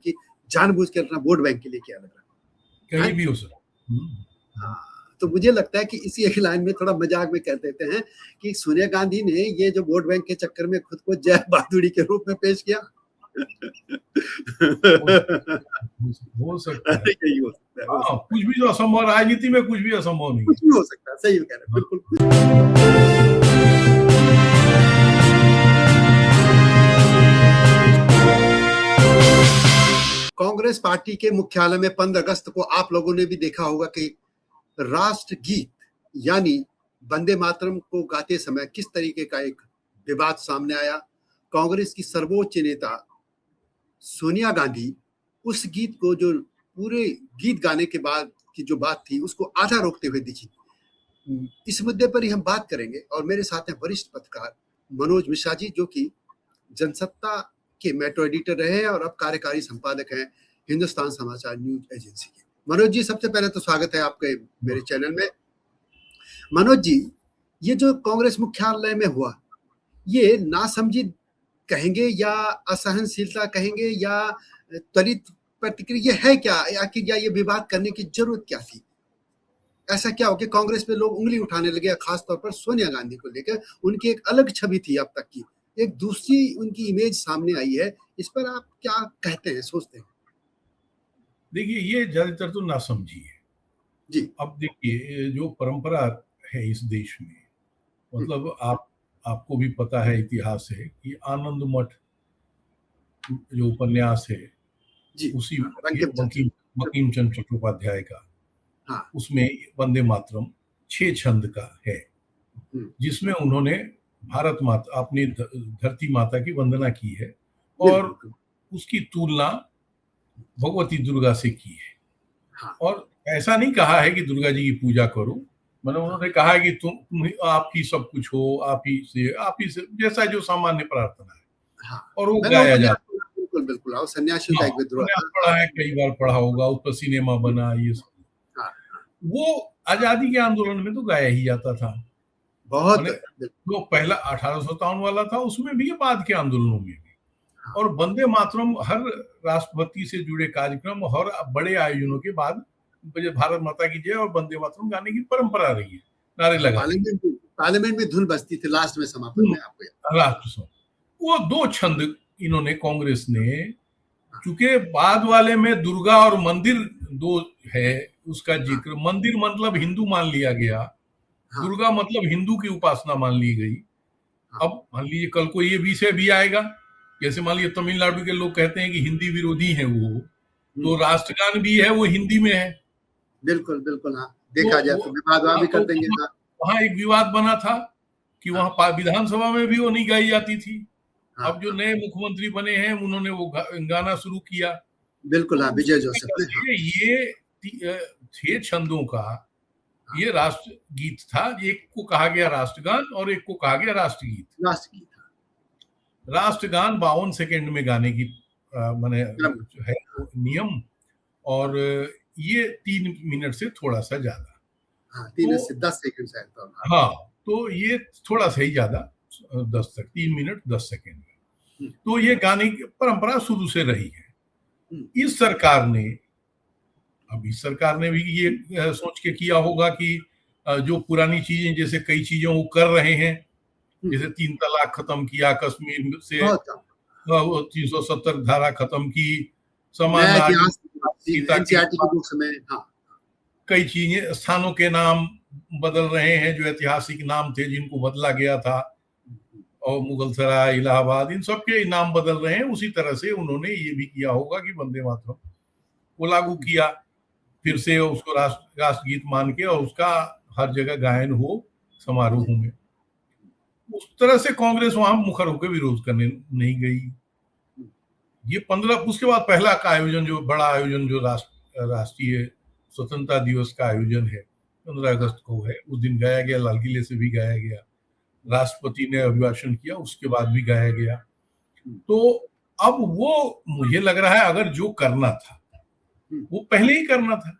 कि जानबूझ के अपना वोट बैंक के लिए किया लग रहा है। कहीं भी हो सर। हाँ, तो मुझे लगता है कि इसी एक लाइन में थोड़ा मजाक में कह देते हैं कि सोनिया गांधी ने ये जो वोट बैंक के चक्कर में खुद को जय बहादुरी के रूप में पेश किया। हो सकता है, यही हो सकता है, हाँ, कुछ भी तो असंभव, राजनीति में कुछ भी असंभव नहीं, कुछ भी हो सकता है। सही कह रहे हैं, बिल्कुल। कांग्रेस पार्टी के मुख्यालय में 15 अगस्त को आप लोगों ने भी देखा होगा कि राष्ट्रगीत यानी वंदे मातरम को गाते समय किस तरीके का एक विवाद सामने आया। कांग्रेस की सर्वोच्च नेता सोनिया गांधी उस गीत को, जो पूरे गीत गाने के बाद की जो बात थी, उसको आधा रोकते हुए दिखी। इस मुद्दे पर ही हम बात करेंगे और मेरे साथ हैं वरिष्ठ पत्रकार मनोज मिश्रा जी, जो कि जनसत्ता के मेट्रो एडिटर रहे हैं और अब कार्यकारी संपादक हैं हिंदुस्तान समाचार न्यूज एजेंसी के। मनोज जी, सबसे पहले तो स्वागत है आपके मेरे चैनल में। मनोज जी, ये जो कांग्रेस मुख्यालय में हुआ, ये नासमझी कहेंगे या असहनशीलता कहेंगे या त्वरित प्रतिक्रिया है क्या, आखिर या ये विवाद करने की जरूरत क्या थी? ऐसा क्या हो कि कांग्रेस में लोग उंगली उठाने लगे, खासतौर पर सोनिया गांधी को लेकर? उनकी एक अलग छवि थी अब तक की, एक दूसरी उनकी इमेज सामने आई है। इस पर आप क्या कहते हैं, सोचते हैं? देखिए, ये ज्यादातर तो नासमझी है जी। अब देखिए, जो परंपरा है इस देश में, मतलब आपको भी पता है, इतिहास है कि आनंद मठ जो उपन्यास है जी, उसी बंकिम चंद्र चट्टोपाध्याय का, हाँ, उसमें वंदे मातरम 6 छंद का है, जिसमें उन्होंने भारत माता, अपनी धरती माता की वंदना की है और उसकी तुलना भगवती दुर्गा से की है। हाँ, और ऐसा नहीं कहा है कि दुर्गा जी की पूजा करो, मतलब उन्होंने कहा है कि तुम आप ही सब कुछ हो, आप ही से जैसा जो सामान्य प्रार्थना है। हाँ, और वो गाया जाता है। बिल्कुल बिल्कुल, और सन्यासियों का एक विद्रोह पढ़ा है, कई बार पढ़ा होगा, उस पर सिनेमा बना, ये सब। वो आजादी के आंदोलन में तो गाया ही जाता था बहुत। जो पहला 1857 वाला था, उसमें भी, बाद के आंदोलनों में भी। और वंदे मातरम हर राष्ट्रपति से जुड़े कार्यक्रम और बड़े आयोजनों के बाद भारत माता की जय और वंदे मातरम गाने की परंपरा रही है, नारे लगा। पार्लियामेंट में धुन बजती थी लास्ट में, समापन में आपको राष्ट्र सॉन्ग। वो 2 छंद इन्होंने, कांग्रेस ने, क्योंकि बाद वाले में दुर्गा और मंदिर 2 है, उसका जिक्र, मंदिर मतलब हिंदू मान लिया गया, दुर्गा मतलब हिंदू की उपासना मान ली गई। अब मान लीजिए कल को ये विषय भी आएगा, जैसे मान लीजिए तमिलनाडु के लोग कहते हैं कि हिंदी विरोधी है वो, तो राष्ट्रगान भी है वो हिंदी में है। बिल्कुल बिल्कुल, हाँ, देखा जाए तो विवाद भी कर देंगे। वहां एक विवाद बना था कि वहां विधानसभा में भी वो नहीं गाई जाती थी। अब जो नए मुख्यमंत्री बने हैं, उन्होंने वो गाना शुरू किया। बिल्कुल, हाँ, विजय जोसेफ ने। ये 6 छंदों का ये राष्ट्र गीत था। एक को कहा गया राष्ट्रगान और एक को कहा गया राष्ट्रगीत। राष्ट्रगान 52 सेकंड में गाने की माने है नियम, और ये 3 मिनट से थोड़ा सा ज्यादा, 3 से 10 सेकंड शायद। हाँ, तो ये थोड़ा सा ही ज्यादा, 10 तक, 3 मिनट 10 सेकंड में। तो ये गाने की परंपरा शुरू से रही है। इस सरकार ने भी ये सोच के किया होगा कि जो पुरानी चीजें, जैसे कई चीजों वो कर रहे हैं, जैसे 3 तलाक खत्म किया, कश्मीर से 370 धारा खत्म की, समान कई चीजें, स्थानों के नाम बदल रहे हैं जो ऐतिहासिक नाम थे, जिनको बदला गया था, और मुगल सराय, इलाहाबाद, इन सब के नाम बदल रहे हैं। उसी तरह से उन्होंने ये भी किया होगा कि वंदे मातरम को लागू किया, फिर से उसको राष्ट्रगीत मान के, और उसका हर जगह गायन हो समारोह में। उस तरह से कांग्रेस वहां मुखर होकर विरोध करने नहीं गई। ये 15, उसके बाद पहला का आयोजन, जो बड़ा आयोजन, जो राष्ट्रीय स्वतंत्रता दिवस का आयोजन है, 15 अगस्त को है, उस दिन गाया गया, लाल किले से भी गाया गया, राष्ट्रपति ने अभिभाषण किया, उसके बाद भी गाया गया। तो अब वो, मुझे लग रहा है, अगर जो करना था वो पहले ही करना था।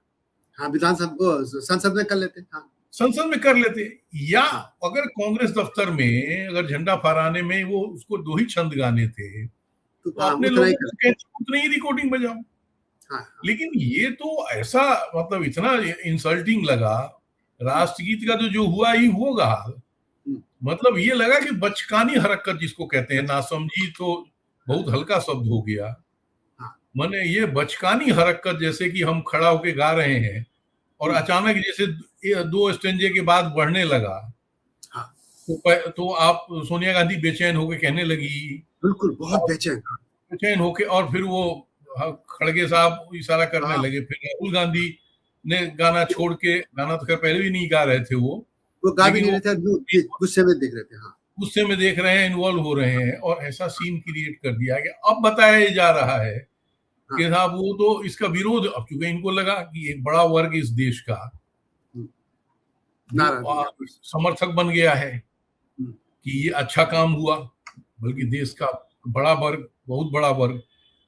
हाँ, विधानसभा, संसद में कर लेते। हाँ, संसद में कर लेते, या अगर कांग्रेस दफ्तर में अगर झंडा फहराने में वो उसको 2 ही छंद गाने थे, तो हाँ, अपने उतना ही लोगों कर। को कहते उतनी ही रिकॉर्डिंग बजाओ। हाँ, हाँ, लेकिन ये तो ऐसा मतलब इतना इंसल्टिंग लगा। हुँ, राष्ट्रगीत का तो जो हुआ ही होगा, हुँ, मतलब ये लगा कि बचकानी हरकत जिसको कहते हैं, अच्छा, नासमझी तो हाँ, बहुत हल्का शब्द हो गया। हाँ, माने ये बचकानी हरकत, जैसे कि हम खड़ा होके गा रहे हैं और हुँ, अचानक जैसे ये 2 स्टेंजे के बाद बढ़ने लगा, हाँ, तो आप सोनिया गांधी बेचैन होके कहने लगी, बिल्कुल, बहुत और बेचैन। बेचैन होके, और फिर वो खड़गे साहब इशारा करने हाँ, लगे। फिर राहुल गांधी ने गाना छोड़ के, गाना तो खैर पहले भी नहीं गा रहे थे वो, वो गा भी लेकिन नहीं वो रहे थे, गुस्से में दिख रहे थे। हाँ, गुस्से में देख रहे हैं, इन्वॉल्व हो रहे हैं, और ऐसा सीन क्रिएट कर दिया कि अब बताया जा रहा है हाँ, कि साहब वो तो इसका विरोध, अब चूंकि इनको लगा कि एक बड़ा वर्ग इस देश का हुँ, जो नाराज़ हो गया। समर्थक बन गया है हुँ, कि ये अच्छा काम हुआ, बल्कि हुँ, देश का बड़ा वर्ग, बहुत बड़ा वर्ग,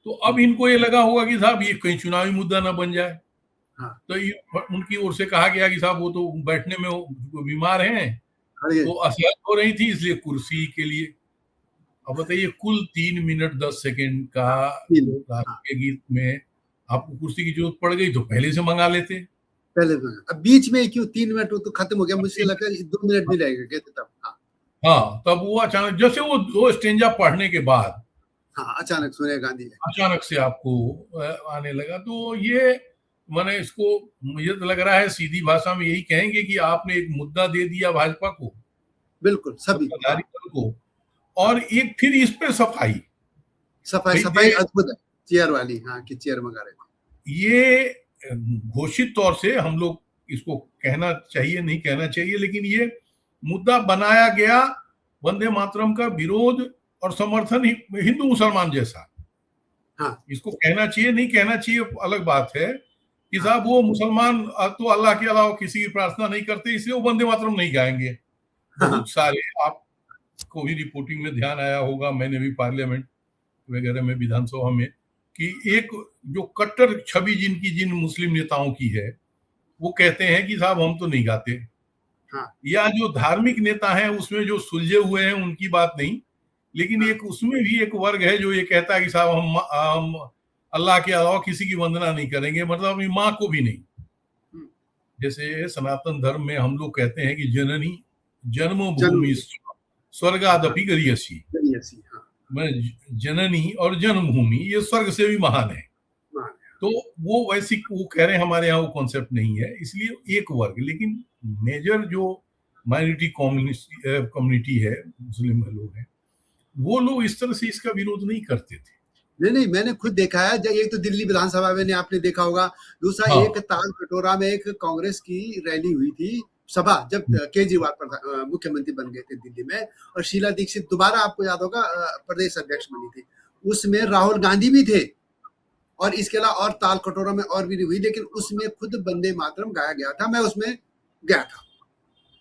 तो अब हुँ, इनको ये लगा होगा कि साहब ये कहीं चुनावी मुद्दा ना बन जाए। हाँ, तो ये उनकी ओर से कहा गया कि साहब वो तो बैठने में वो बीमार हैं, खड़गे तो असहज हो रही थी, इसलिए कुर्सी के लिए। अब बताइए, कुल 3 मिनट 10 सेकंड का हाँ, 3 लोग, हाँ, राष्ट्रीय गीत में आपको कुर्सी की जरूरत पड़ गई तो पहले से मंगा लेते। पहले में अब बीच में क्यों 3 मिनट वो तो खत्म हो गया, अब मुझे तीन लगता है 2 मिनट भी रहेगा कहते तब। हाँ, हाँ, तब वो अचानक जैसे वो 2 स्टेंजा पढ़ने के बाद हाँ, अचानक सोनिया गांधी है। अचानक से आपको आने लगा, तो ये माने इसको, मुझे तो लग रहा है सीधी भाषा में यही कहेंगे कि आपने एक मुद्दा दे दिया भाजपा को, बिल्कुल, सभी को, हाँ, सत्ताधारी दल को, हाँ, और एक फिर इस पे सफाई। सफाई भाई सफाई अद्भुत है, चेयर वाली, हाँ, कि चेयर मंगा रहे थे। ये घोषित तौर से हम लोग इसको कहना चाहिए, नहीं कहना चाहिए, लेकिन ये मुद्दा बनाया गया वंदे मातरम का विरोध और समर्थन हिंदू मुसलमान जैसा। हाँ, इसको कहना चाहिए, नहीं कहना चाहिए अलग बात है कि हाँ, साहब वो मुसलमान तो अल्लाह के अलावा किसी की प्रार्थना नहीं करते, इसलिए वो वंदे मातरम नहीं गाएंगे। हाँ, हाँ, बहुत सारे, आपको भी रिपोर्टिंग में ध्यान आया होगा, मैंने भी पार्लियामेंट वगैरह में, विधानसभा में, कि एक जो कट्टर छवि जिनकी, जिन मुस्लिम नेताओं की है, वो कहते हैं कि साहब हम तो नहीं गाते। हाँ, या जो धार्मिक नेता हैं उसमें जो सुलझे हुए हैं उनकी बात नहीं, लेकिन हाँ, एक उसमें भी एक वर्ग है जो ये कहता है कि साहब हम अल्लाह के अलावा किसी की वंदना नहीं करेंगे, मतलब अपनी माँ को भी नहीं। हुँ, जैसे सनातन धर्म में हम लोग कहते हैं कि जननी जन्मभूमि जन्म हाँ, स्वर्गादपि गरीयसी, चलिए ऐसी, हाँ, मैं जननी और जन्मभूमि ये स्वर्ग से भी महान है। हाँ, तो वो वैसी वो कह रहे हैं, हमारे यहाँ वो कॉन्सेप्ट नहीं है, इसलिए एक वर्ग। लेकिन मेजर जो माइनॉरिटी कम्युनिटी है, मुस्लिम लोग हैं, वो लोग इस तरह से इसका विरोध नहीं करते थे। नहीं, नहीं, मैंने खुद देखा है, जब एक तो दिल्ली विधानसभा में आपने देखा होगा, दूसरा हाँ, एक ताल कटोरा में एक कांग्रेस की रैली हुई थी, सभा, जब केजरीवाल मुख्यमंत्री बन गए थे दिल्ली में, और शीला दीक्षित दोबारा आपको याद होगा प्रदेश अध्यक्ष बनी थी। उसमें राहुल गांधी भी थे, और इसके अलावा और ताल कटोरा में और भी हुई, लेकिन उसमें खुद वंदे मातरम गाया गया था, मैं उसमें गया था।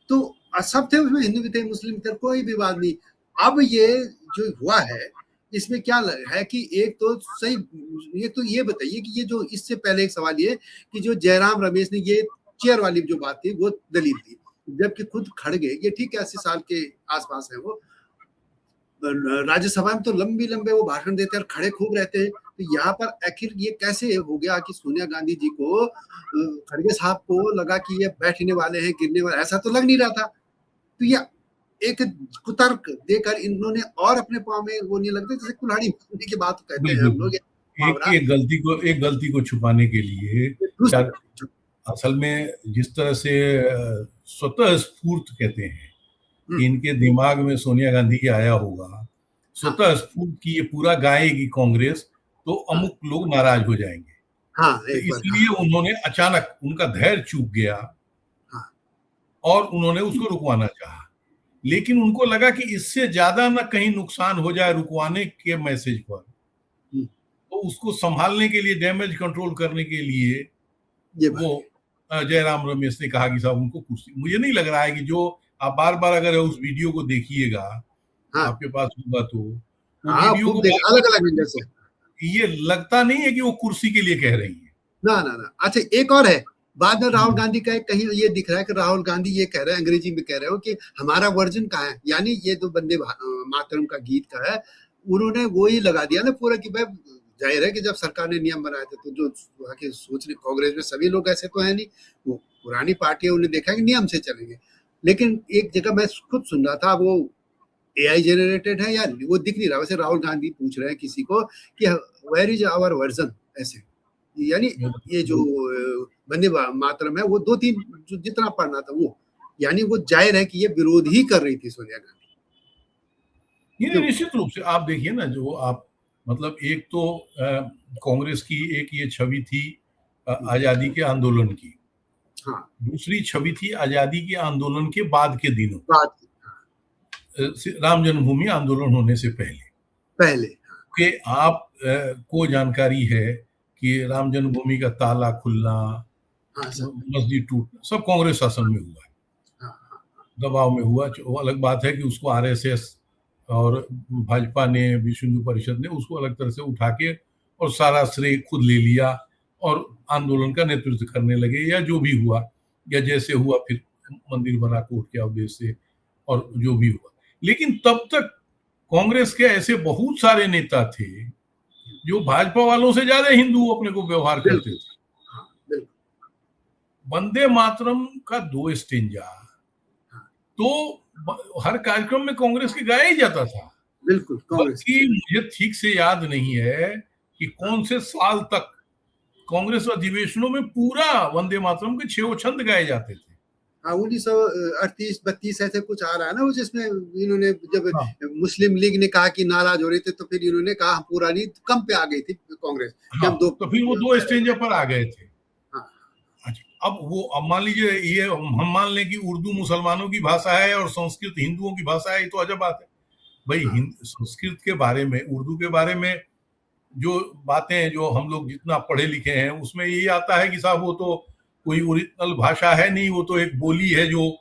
तो सब थे उसमें, हिंदू भी थे, मुस्लिम थे, कोई विवाद नहीं। अब ये जो हुआ है, इसमें क्या है कि एक तो सही, ये तो ये बताइए कि ये जो, इससे पहले एक सवाल ये कि जो जयराम रमेश ने ये चेयर वाली जो बात थी वो दलील थी, जबकि खुद खड़गे, ये ठीक है 80 साल के आसपास है वो, राज्यसभा में तो लंबी लंबे वो भाषण देते हैं और खड़े खूब रहते हैं। तो यहाँ पर आखिर ये कैसे हो गया कि सोनिया गांधी जी को, खड़गे साहब को लगा कि ये बैठने वाले हैं, गिरने वाले, ऐसा तो लग नहीं रहा था। तो ये एक कुतर्क देकर इन्होंने और अपने पाँव में वो नहीं लगता, जैसे कुल्हाड़ी मारने की बात कहते हैं हम बिल्कुल। लोग, एक मुहावरा, एक गलती को छुपाने के लिए, दूसरी, शायद असल में जिस तरह से स्वतः स्फूर्त कहते हैं कि इनके दिमाग में सोनिया गांधी के आया होगा, हाँ, स्वतः स्फूर्त की ये पूरा गाएगी कांग्रेस, तो हाँ, अमुक लोग नाराज हो जाएंगे। हाँ, तो एक बार, हाँ, इसलिए उन्होंने अचानक, उनका धैर्य चूक गया हाँ, और उन्होंने उसको रुकवाना चाहा। लेकिन उनको लगा कि इससे ज्यादा ना कहीं नुकसान हो जाए रुकवाने के मैसेज पर, हुँ, तो उसको संभालने के लिए, डैमेज कंट्रोल करने के लिए, ये वो बात है। जयराम रमेश ने कहा कि साहब उनको कुर्सी, मुझे नहीं लग रहा है कि जो आप बार बार अगर उस वीडियो को देखिएगा, हाँ, आपके पास होगा तो वो हाँ, वीडियो खूब को देख बार अलग-अलग एंगल से। बार, ये लगता नहीं है कि वो कुर्सी के लिए कह रही है। ना, ना, ना। अच्छा, एक और है, बाद में राहुल हम्म, गांधी का एक कहीं ये दिख रहा है कि राहुल गांधी ये कह रहे हैं, अंग्रेजी में कह रहे हो कि हमारा वर्जन कहाँ है? यानी ये तो मातरम का गीत का है, उन्होंने वो ही लगा दिया ना पूरा कि भाई जाहिर है कि जब सरकार ने नियम बनाए थे तो जो वहाँ के सोचने कांग्रेस में सभी लोग ऐसे तो है नहीं, वो पुरानी पार्टी है, उन्हें देखा कि नियम से चलेंगे। लेकिन एक जगह मैं खुद सुन रहा था, वो एआई जनरेटेड है या वो दिख नहीं रहा, वैसे राहुल गांधी पूछ रहे हैं किसी को कि वेयर इज आवर वर्जन, ऐसे यानी ये जो वंदे मातरम है वो 2-3 जो जितना पढ़ना था वो, यानी वो जाहिर है कि ये विरोध ही कर रही थी सोनिया गांधी। ये निश्चित रूप से आप देखिए ना, जो आप मतलब एक तो कांग्रेस की एक ये छवि थी आजादी के आंदोलन की, हाँ, दूसरी छवि थी आजादी के आंदोलन के बाद के दिनों, बात राम जन्मभूमि आंदोलन होने से पहले कि आप को जानकारी है कि राम जन्मभूमि का ताला खुलना, हाँ, मस्जिद टूटना, सब कांग्रेस शासन में हुआ है, हाँ, दबाव में हुआ। वो अलग बात है कि उसको आरएसएस और भाजपा ने, विश्व हिंदू परिषद ने उसको अलग तरह से उठा के और सारा श्रेय खुद ले लिया और आंदोलन का नेतृत्व करने लगे, या जो भी हुआ, या जैसे हुआ फिर मंदिर बना कोर्ट के उद्देश्य से, और जो भी हुआ। लेकिन तब तक कांग्रेस के ऐसे बहुत सारे नेता थे जो भाजपा वालों से ज्यादा हिंदू अपने को व्यवहार करते थे। वंदे मातरम का 2 स्टेंजा तो हर कार्यक्रम में कांग्रेस के गाया ही जाता था। बिल्कुल, बल्कि मुझे ठीक से याद नहीं है कि कौन से साल तक कांग्रेस अधिवेशनों में पूरा वंदे मातरम के 6 छंद गाए जाते थे। हाँ, 1938-32 ऐसे कुछ आ रहा है ना वो, जिसमें इन्होंने जब मुस्लिम लीग ने कहा कि नाराज हो रहे थे तो फिर इन्होंने कहा पूरा नहीं, कम पे आ गई थी कांग्रेस। तो फिर वो 2 स्टेंजा पर आ गए थे। अब वो, अब मान लीजिए ये हम मान लें कि उर्दू मुसलमानों की भाषा है और संस्कृत हिंदुओं की भाषा है, तो अजब बात है भाई। संस्कृत के बारे में, उर्दू के बारे में जो बातें जो हम लोग जितना पढ़े लिखे हैं उसमें यही आता है कि साहब वो तो कोई ओरिजिनल भाषा है नहीं, वो तो एक बोली है जो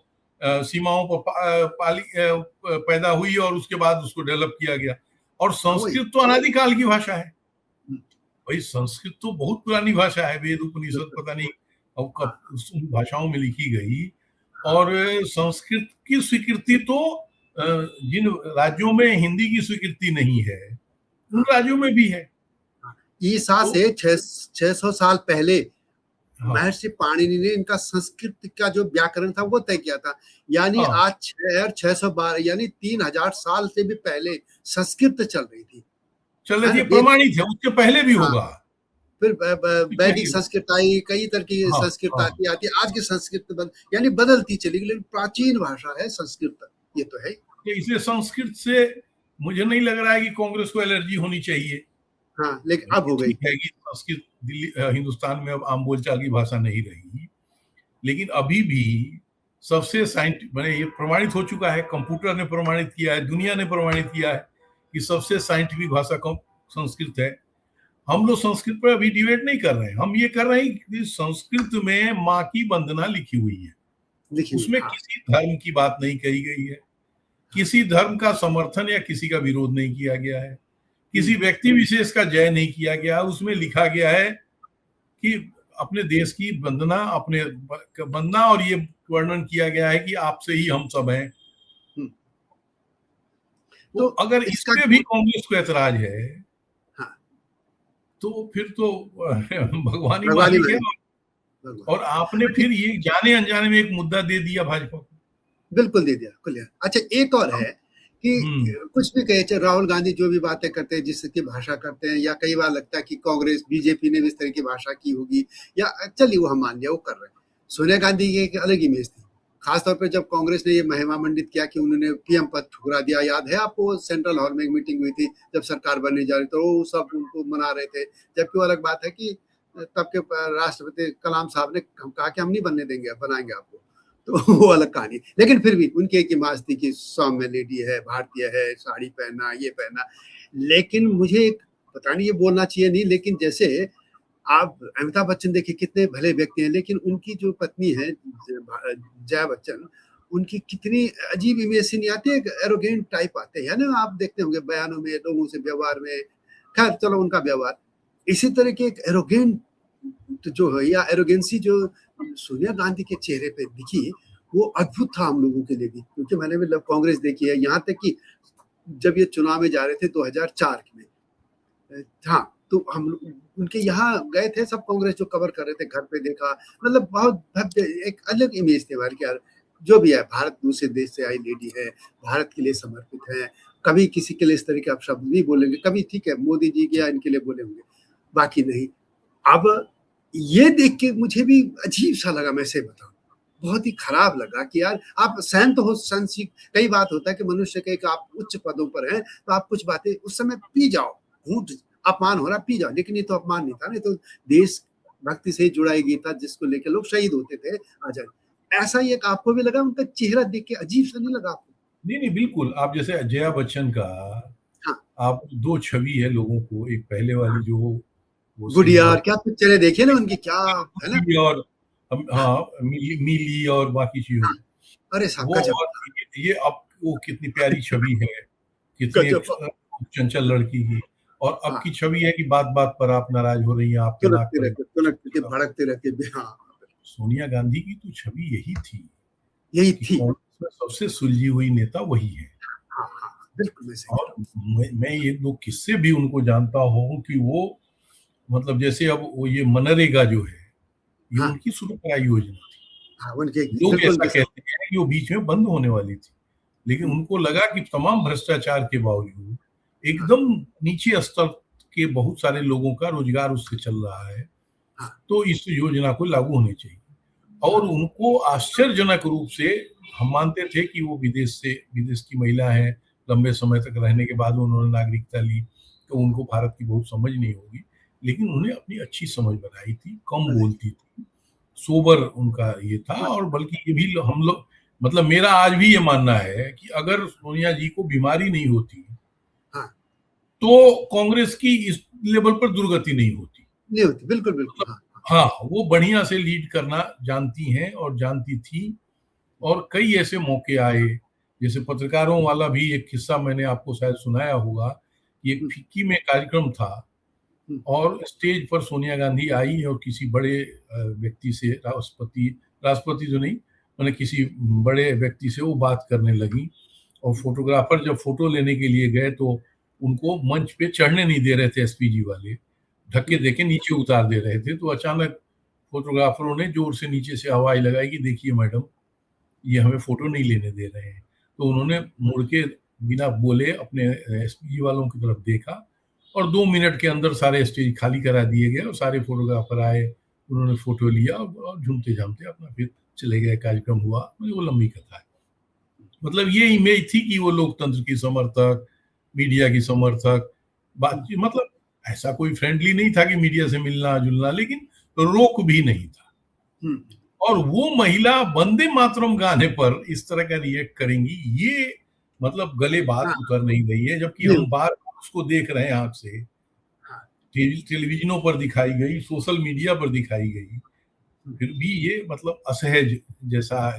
सीमाओं पर पैदा हुई और उसके बाद उसको डेवलप किया गया। और संस्कृत तो अनादिकाल की भाषा है भाई, संस्कृत तो बहुत पुरानी भाषा है, वेद उपनिषद पता नहीं और कब उन भाषाओं में लिखी गई। और संस्कृत की स्वीकृति तो जिन राज्यों में हिंदी की स्वीकृति नहीं है उन राज्यों में भी है। ईसा से 600 साल पहले महर्षि पाणिनि ने इनका संस्कृत का जो व्याकरण था वो तय किया था, यानी आज 612 यानी 3000 साल से भी पहले संस्कृत चल रही थी, प्रमाणित है, उसके पहले भी होगा। फिर वैदिक संस्कृत आई, कई तरह की संस्कृत आती, आज की संस्कृत यानी बदलती चली गई, लेकिन प्राचीन भाषा है संस्कृत, ये तो है। इसलिए संस्कृत से मुझे नहीं लग रहा है कि कांग्रेस को एलर्जी होनी चाहिए। हाँ, लेकिन अब हो गई है कि संस्कृत दिल्ली हिंदुस्तान में अब आम बोलचाल की भाषा नहीं रही, लेकिन अभी भी सबसे मैंने ये प्रमाणित हो चुका है, कंप्यूटर ने प्रमाणित किया है, दुनिया ने प्रमाणित किया है कि सबसे साइंटिफिक भाषा संस्कृत है। हम लोग संस्कृत पर अभी डिबेट नहीं कर रहे हैं, हम ये कर रहे हैं कि संस्कृत में माँ की वंदना लिखी हुई है, उसमें किसी धर्म की बात नहीं कही गई है, किसी धर्म का समर्थन या किसी का विरोध नहीं किया गया है, किसी व्यक्ति विशेष का जय नहीं किया गया। उसमें लिखा गया है कि अपने देश की वंदना, अपने वंदना, और ये वर्णन किया गया है कि आपसे ही हम सब हैं। तो अगर इस पे भी कांग्रेस को ऐतराज है तो फिर तो भगवान ही मालिक है। और आपने फिर ये जाने अनजाने में एक मुद्दा दे दिया भाजपा को। बिल्कुल दे दिया। अच्छा, एक और है कि कुछ भी कहे, चाहे राहुल गांधी जो भी बातें करते हैं, जिसकी भाषा करते हैं, या कई बार लगता है कि कांग्रेस बीजेपी ने भी इस तरह की भाषा की होगी, या चलिए वो हम मान लिया वो कर रहे हैं। सोनिया गांधी की एक अलग इमेज थी, खासतौर पर जब कांग्रेस ने ये महिमा मंडित किया कि उन्होंने पीएम पद ठुकरा दिया। याद है आपको, सेंट्रल हॉल में एक मीटिंग हुई थी जब सरकार बनने जा रही, तो वो सब उनको मना रहे थे। जबकि वो अलग बात है कि तब के राष्ट्रपति कलाम साहब ने कहा कि हम नहीं बनने देंगे, बनाएंगे आपको, तो वो अलग कहानी। लेकिन फिर भी उनकी एक इमेज थी कि सौम्य लेडी है, भारतीय है, साड़ी पहनना, ये पहनना। लेकिन मुझे एक पता नहीं, ये बोलना चाहिए नहीं, लेकिन जैसे आप अमिताभ बच्चन देखिए, कितने भले व्यक्ति हैं, लेकिन उनकी जो पत्नी है जया बच्चन, उनकी कितनी अजीब इमेज नहीं आती है, एरोगेंट टाइप आते हैं ना, आप देखते होंगे बयानों में, लोगों से व्यवहार में। खैर चलो, उनका व्यवहार इसी तरह के एक एरोगेंट जो है, या एरोगेंसी जो सोनिया गांधी के चेहरे पे दिखी, वो अद्भुत था हम लोगों के लिए भी, क्योंकि मैंने भी कांग्रेस देखी है, यहाँ तक कि जब ये चुनाव में जा रहे थे 2004 में, हाँ, तो हम उनके यहाँ गए थे, सब कांग्रेस जो कवर कर रहे थे, घर पे देखा, मतलब बहुत भव्य एक अलग इमेज थी हमारी, यार जो भी है भारत दूसरे देश से आई लेडी है, भारत के लिए समर्पित है, कभी किसी के लिए इस तरह के आप शब्द नहीं बोलेंगे, कभी ठीक है मोदी जी के या इनके लिए बोले होंगे, बाकी नहीं। अब ये देख के मुझे भी अजीब सा लगा, मैं से बताऊं, बहुत ही खराब लगा कि यार आप सहन तो हो, सहन सीख, कई बात होता है कि मनुष्य के आप उच्च पदों पर हैं तो आप कुछ बातें उस समय पी जाओ, घूंट अपमान हो रहा पी जाओ, लेकिन ये तो अपमान नहीं था, नहीं तो देश भक्ति से जुड़ा एक गीता जिसको लेकर लोग शहीद होते थे आजाद। ऐसा ही एक आपको भी लगा, उनका चेहरा देख के अजीब सा नहीं लगा आपको? नहीं बिल्कुल, आप जैसे जया बच्चन का, हाँ, आप दो छवि है लोगों को, एक पहले वाली जो वो गुड़िया, सिंदूर और क्या पिक्चरें देखी ना उनकी, क्या है ना। और हाँ मिली और बाकी चीजों, हाँ, अरे साहब वो गजब, और ये अब वो कितनी प्यारी छवि है, कितनी एक गजब। चंचल लड़की की। और अब हाँ, की छवि है कि बात बात पर आप नाराज हो रही हैं, आपके नाक तुनकते पर रहते, तुनकते के भड़कते रहते, हाँ सोनिया गांधी की तो छवि यही थी यही कि थी। कांग्रेस में सबसे सुलझी हुई नेता वही है। हाँ हाँ, बिल्कुल मैं सही कह और मैं ये दो किस्से भी उनको जानता हूँ कि वो मतलब जैसे अब वो ये मनरेगा जो है, ये हाँ उनकी शुरू कराई योजना थी। हाँ, उनके लोग बिल्कुल ऐसा उनके साथ। कहते हैं कि वो बीच में बंद होने वाली थी, लेकिन उनको लगा कि तमाम भ्रष्टाचार के बावजूद हाँ एकदम नीचे स्तर के बहुत सारे लोगों का रोजगार उससे चल रहा है, हाँ तो इस योजना को लागू होनी चाहिए। और हाँ उनको आश्चर्यजनक रूप से, हम मानते थे कि वो विदेश की महिला है, लंबे समय तक रहने के बाद उन्होंने नागरिकता ली, तो उनको भारत की बहुत समझ नहीं होगी, लेकिन उन्हें अपनी अच्छी समझ बनाई थी, कम बनाई, बोलती थी, सोबर उनका ये था। हाँ और बल्कि ये भी हम लोग, मतलब मेरा आज भी ये मानना है कि अगर सोनिया जी को बीमारी नहीं होती हाँ, तो कांग्रेस की इस लेवल पर दुर्गति नहीं होती। नहीं होती, बिल्कुल बिल्कुल, मतलब हाँ हाँ, वो बढ़िया से लीड करना जानती हैं और जानती थी। और कई ऐसे मौके आए, जैसे पत्रकारों वाला भी एक किस्सा मैंने आपको शायद सुनाया होगा कि एक हम्म, फिक्की में कार्यक्रम था हम्म, और स्टेज पर सोनिया गांधी आई और किसी बड़े व्यक्ति से, राष्ट्रपति तो नहीं, मैंने किसी बड़े व्यक्ति से वो बात करने लगी। और फोटोग्राफर जब फोटो लेने के लिए गए तो उनको मंच पे चढ़ने नहीं दे रहे थे एसपीजी वाले, धक्के हम्म, देके नीचे उतार दे रहे थे। तो अचानक फोटोग्राफरों ने जोर से नीचे से आवाज लगाई कि देखिए मैडम, ये हमें फोटो नहीं लेने दे रहे हैं। तो उन्होंने मुड़ के बिना बोले अपने एसपीजी वालों की तरफ देखा और 2 मिनट के अंदर सारे स्टेज खाली करा दिए गए और सारे फोटोग्राफर आए, उन्होंने फोटो लिया और झूमते-झामते अपना फिर चले गए, कार्यक्रम हुआ। मतलब वो लंबी कथा है। मतलब ये इमेज थी कि वो लोकतंत्र की समर्थक, मीडिया की समर्थक, हम्म, बातचीत, मतलब ऐसा कोई फ्रेंडली नहीं था कि मीडिया से मिलना-जुलना, लेकिन रोक भी नहीं था। हम्म, और वो महिला वंदे मातरम गाने पर इस तरह का रिएक्ट करेंगी, ये मतलब गले बात हाँ, उतर नहीं रही है, जबकि नहीं हम होती, बार-बार उसको देख रहे हैं आँख से। हाँ, टेलीविज़नों पर दिखाई गई, सोशल मीडिया पर दिखाई गई, हम्म, फिर भी ये मतलब असहज जैसा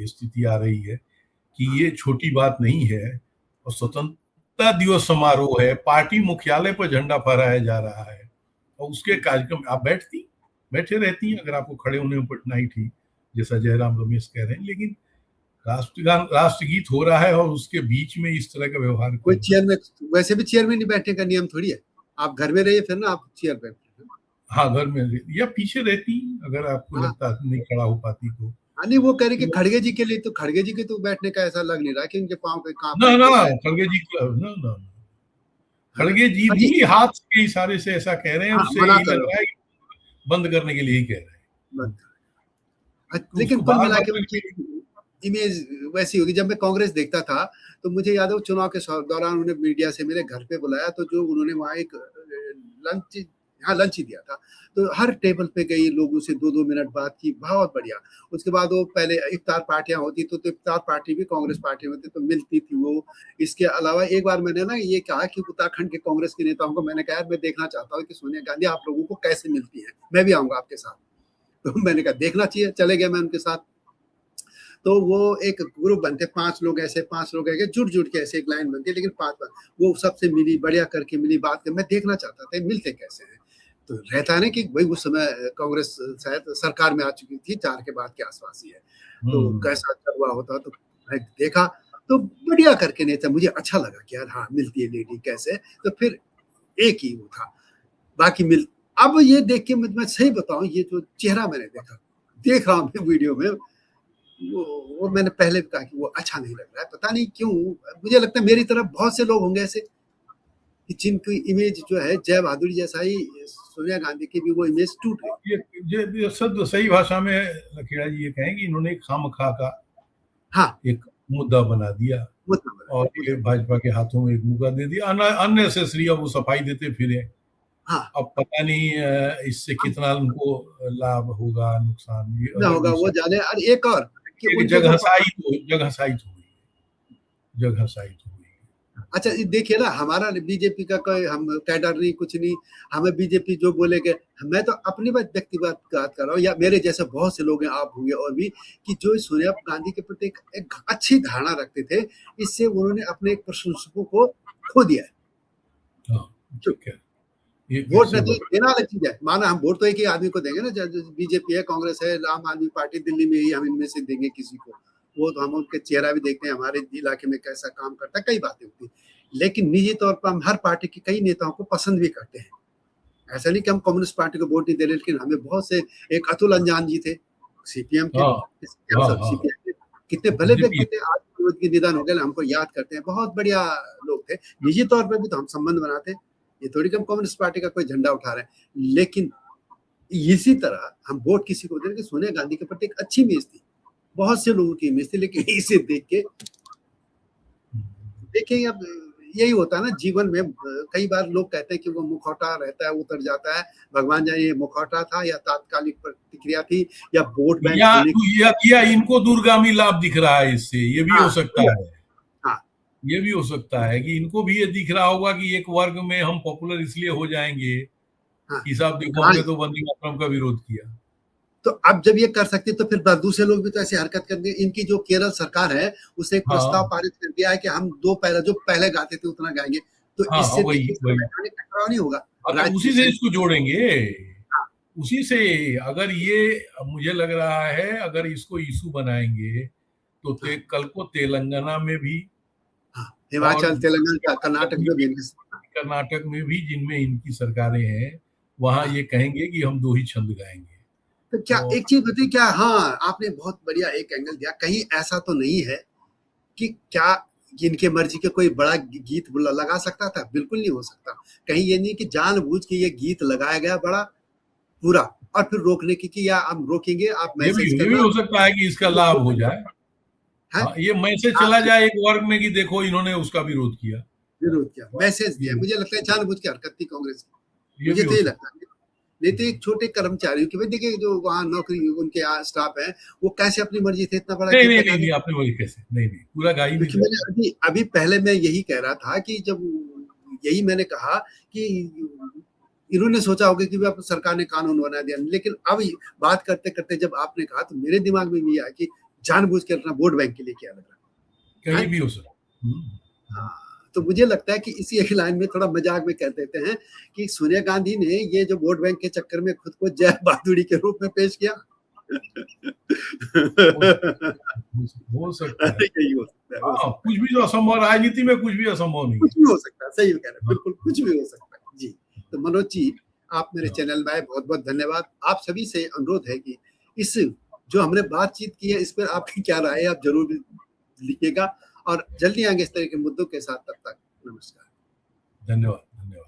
स्थिति आ रही है कि ये छोटी बात नहीं है। और स्वतंत्रता दिवस समारोह है, पार्टी मुख्यालय पर झंडा फहराया जा रहा है और उसके कार्यक्रम आप बैठे रहती हैं अगर आपको खड़े होने में कठिनाई थी, जैसा जयराम रमेश कह रहे हैं, लेकिन राष्ट्रगान राष्ट्रगीत हो रहा है और उसके बीच में इस तरह का व्यवहार कोई करना। चेयर में, वैसे भी चेयर में नहीं बैठने का नियम थोड़ी है, आप घर में रहिए फिर ना आप चेयर पे बैठिए। हाँ, घर में या पीछे रहती, अगर आपको हाँ लगता नहीं खड़ा हो पाती तो। हाँ, नहीं वो कह रहे कि तो खड़गे जी के लिए, तो खड़गे जी के तो बैठने का ऐसा लग नहीं रहा कि उनके पाँव पे कांप ना, रहे ना, थे शायद, खड़गे जी ना, ना, है ना। खड़गे जी अच्छा, भी हाथ के इशारे से ऐसा कह रहे हैं, हाँ उससे मना यही कर लग रहा हूँ, रहा है कि बंद करने के लिए ही कह रहे हैं। तो लेकिन उसको कुल बार मिला के बार उनकी इमेज वैसी होगी। जब मैं कांग्रेस देखता था तो मुझे याद है वो चुनाव के दौरान उन्हें मीडिया से मेरे घर पे बुलाया, तो जो उन्होंने वहाँ एक लंच, हाँ लंच ही दिया था, तो हर टेबल पे गई, लोगों से 2-2 मिनट बात की, बहुत बढ़िया। उसके बाद वो पहले इफ्तार पार्टियां होती तो इफ्तार पार्टी भी कांग्रेस पार्टी में होती तो मिलती थी वो। इसके अलावा एक बार मैंने ना ये कहा कि उत्तराखंड के कांग्रेस के नेताओं को मैंने कहा यार मैं देखना चाहता हूँ कि सोनिया गांधी आप लोगों को कैसे मिलती है, मैं भी आऊंगा आपके साथ। तो मैंने कहा देखना चाहिए, चले गया मैं उनके साथ। तो वो एक ग्रुप बनते, 5 लोग ऐसे, 5 लोग ऐसे जुट-जुट के ऐसे एक लाइन बनती है, लेकिन 5 वो सबसे मिली, बढ़िया करके मिली, बात कर, मैं देखना चाहता था मिलते कैसे हैं। तो रहता है ना कि भाई उस समय कांग्रेस शायद सरकार में आ चुकी थी, 4 के बाद के आसपास ही है। तो हुँ, कैसा चल रहा होता तो मैं देखा, तो बढ़िया करके नेता, मुझे अच्छा लगा कि यार हाँ मिलती है लेडी कैसे, तो फिर एक ही वो था, बाकी मिल। अब ये देख के मैं सही बताऊं, ये जो चेहरा मैंने देख रहा हूँ वीडियो में, वो मैंने पहले भी कहा कि वो अच्छा नहीं लग रहा है, पता नहीं क्यों। मुझे लगता है मेरी तरफ बहुत से लोग होंगे ऐसे कि जिनकी इमेज जो है जय बहादुर जैसा ही सोनिया गांधी की भी वो इमेज टूट गई। ये शब्द सही भाषा में लकीड़ा जी ये कहें कि इन्होंने खामखा का हाँ एक मुद्दा बना दिया और ये भाजपा के हाथों में एक मुद्दा दे दिया, अननेसेसरी। अब वो सफाई देते फिरे, हाँ अब पता नहीं इससे कितना उनको लाभ होगा नुकसान भी ना होगा वो जाने। और एक और कि उनके जगह हसाई तो हुई। अच्छा देखिए ना, हमारा बीजेपी का कोई हम कैडर नहीं, कुछ नहीं, हमें बीजेपी जो बोलेगे, मैं तो अपनी व्यक्तिगत बात कर रहा हूँ, या मेरे जैसे बहुत से लोग हैं, आप होंगे और भी, कि जो सोनिया गांधी के प्रति एक अच्छी धारणा रखते थे, इससे उन्होंने अपने एक प्रशंसकों को खो दिया है। वोट नहीं देना अलग चीज है, माना हम वोट तो एक ही आदमी को देंगे ना, बीजेपी है, कांग्रेस है, आम आदमी पार्टी दिल्ली में ही हम इनमें से देंगे किसी को, वो तो हम उनके चेहरा भी देखते हैं, हमारे इलाके में कैसा काम करता है, कई बातें होती है। लेकिन निजी तौर पर हम हर पार्टी के कई नेताओं को पसंद भी करते हैं, ऐसा नहीं कि हम कम्युनिस्ट पार्टी को वोट नहीं दे रहे, लेकिन हमें बहुत से, एक अतुल अंजान जी थे सीपीएम के, सीपीएम कितने भले व्यक्ति थे, आज उनकी निधन हो गए, हमको याद करते हैं, बहुत बढ़िया लोग थे, निजी तौर पर भी तो हम संबंध बनाते हैं, ये थोड़ी कम कम्युनिस्ट पार्टी का कोई झंडा उठा रहे हैं। लेकिन इसी तरह हम वोट किसी को दे रहे, सोनिया गांधी के प्रति एक अच्छी इमेज थी, बहुत से लोगों की इमेज थी, लेकिन इसे देख के देखिए अब यही होता है ना जीवन में, कई बार लोग कहते हैं कि वो मुखौटा रहता है उतर जाता है, भगवान जाने ये मुखौटा था या तात्कालिक प्रतिक्रिया थी या वोट बैंक या इनको दूरगामी लाभ दिख रहा है इससे, ये भी हो सकता है। हाँ ये भी हो सकता है कि इनको भी ये दिख रहा होगा कि एक वर्ग में हम पॉपुलर इसलिए हो जाएंगे कि साहब देखो हमने तो वंदे मातरम का विरोध किया। तो अब जब ये कर सकते तो फिर दूसरे लोग भी तो ऐसी हरकत करते। इनकी जो केरल सरकार है उसे एक प्रस्ताव पारित कर दिया है कि हम जो पहले गाते थे उतना गाएंगे, तो इससे टकराव नहीं होगा, उसी से इसको जोड़ेंगे। उसी से अगर ये मुझे लग रहा है अगर इसको इशू बनाएंगे तो कल को तेलंगाना में भी, हिमाचल, तेलंगाना, कर्नाटक में भी जिनमें इनकी सरकारें हैं, वहां ये कहेंगे कि हम दो ही छंद गाएंगे। तो क्या एक चीज बताइए, क्या हाँ आपने बहुत बढ़िया एक एंगल दिया, कहीं ऐसा तो नहीं है कि क्या इनके मर्जी के कोई बड़ा गीत लगा सकता था? बिल्कुल नहीं हो सकता। कहीं ये नहीं कि जानबूझ के ये गीत लगाया गया बड़ा पूरा और फिर रोकने की कि या हम रोकेंगे, आप मैसेज ये भी हो सकता है कि इसका लाभ हो जाए, ये मैसेज चला जाए एक वर्ग में कि देखो इन्होंने उसका विरोध किया, मैसेज दिया। मुझे लगता है जानबूझ के हरकत थी कांग्रेस की, मुझे तो ये लगता है। नहीं तो एक छोटे कर्मचारी की भाई देखिए, जो वहाँ नौकरी उनके स्टाफ है, वो कैसे अपनी मर्जी से इतना बड़ा नहीं अपनी मर्जी कैसे, नहीं पूरा गाई नहीं। मैंने अभी पहले मैं यही कह रहा था कि जब यही मैंने कहा कि इन्होंने सोचा होगा कि अब सरकार ने कानून बना दिया, लेकिन अब बात करते करते जब आपने कहा तो मेरे दिमाग में भी आया कि जानबूझ के अपना वोट बैंक के लिए क्या लग रहा, कहीं भी हो सकता। तो मुझे लगता है कि इसी एक लाइन में थोड़ा मजाक में कह देते हैं कि सोनिया गांधी ने ये जो वोट बैंक के चक्कर में खुद को जय बहादुरी के रूप में पेश किया। हो सकता है, कुछ भी तो असंभव, राजनीति में कुछ भी असंभव नहीं, कुछ भी हो सकता है, सही कह रहे हैं, बिल्कुल कुछ भी हो सकता है जी। तो मनोज जी, आप मेरे चैनल में आए, बहुत बहुत धन्यवाद। आप सभी से अनुरोध है कि इस जो हमने बातचीत की है इस पर आपकी क्या राय है, आप जरूर लिखिएगा और जल्दी आएंगे इस तरह के मुद्दों के साथ। तब तक नमस्कार, धन्यवाद।